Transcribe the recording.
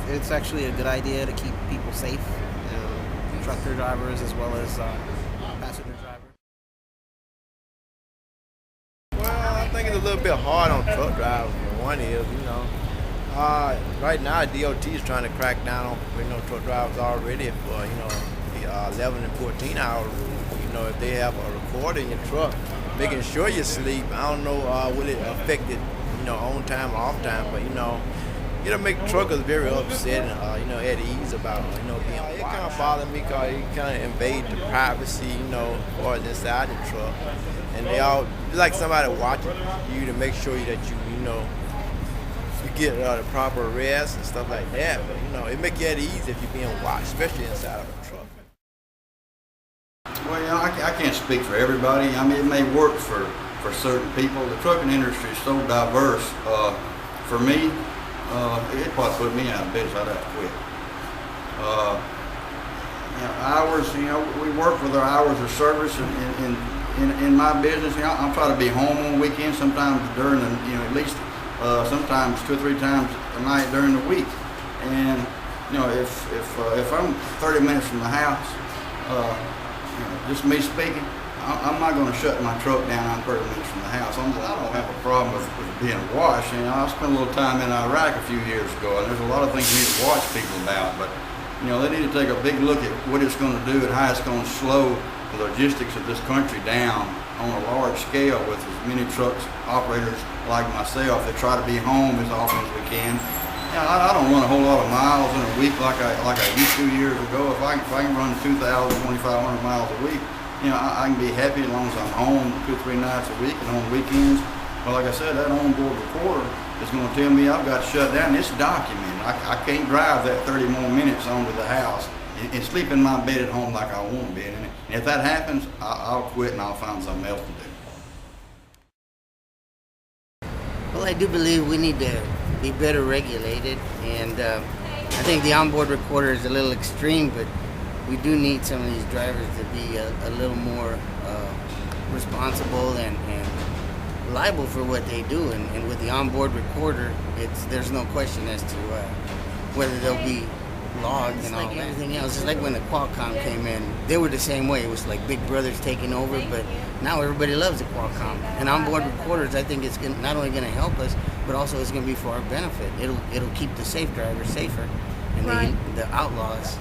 it's actually a good idea to keep people safe, trucker drivers as well as passenger drivers. Well, I think it's a little bit hard on truck drivers. For one is, right now DOT is trying to crack down on truck drivers already for the 11 and 14 hour rule. If they have a recorder in your truck, making sure you sleep. I don't know will it affect it, on time or off time, but it'll make truckers very upset and at ease about being watched. It kind of bothers me because it kind of invade the privacy, or inside the truck, and they all it's like somebody watching you to make sure that you get the proper rest and stuff like that. But it make you at ease if you're being watched, especially inside of a truck. Well, I can't speak for everybody. I mean, it may work for certain people. The trucking industry is so diverse. For me, it'd probably put me out of business. I'd have to quit. Hours, we work with our hours of service in my business. I'm trying to be home on weekends, sometimes during the, at least sometimes 2 or 3 times a night during the week. And, if I'm 30 minutes from the house, just me speaking, I'm not going to shut my truck down. I'm 30 minutes from the house. I don't have a problem with being watched. I spent a little time in Iraq a few years ago, and there's a lot of things you need to watch people about. But they need to take a big look at what it's going to do and how it's going to slow the logistics of this country down on a large scale with as many trucks operators like myself that try to be home as often as we can. I don't run a whole lot of miles in a week like I used to years ago. If I can run 2,000, 2,500 miles a week, I can be happy as long as I'm home 2 or 3 nights a week and on weekends. But like I said, that onboard recorder is going to tell me I've got to shut down. It's documented. I can't drive that 30 more minutes onto the house and sleep in my bed at home like I want to be. And if that happens, I'll quit and I'll find something else to do. Well, I do believe we need to be better regulated, and I think the onboard recorder is a little extreme, but we do need some of these drivers to be a little more responsible and liable for what they do. And with the onboard recorder, there's no question as to whether they'll be logged and all that. Everything else. It's like when the Qualcomm came in, they were the same way. It was like Big Brother's taking over, but now everybody loves the Qualcomm. And onboard recorders, I think it's not only going to help us, but also it's going to be for our benefit. It'll keep the safe drivers safer, and the outlaws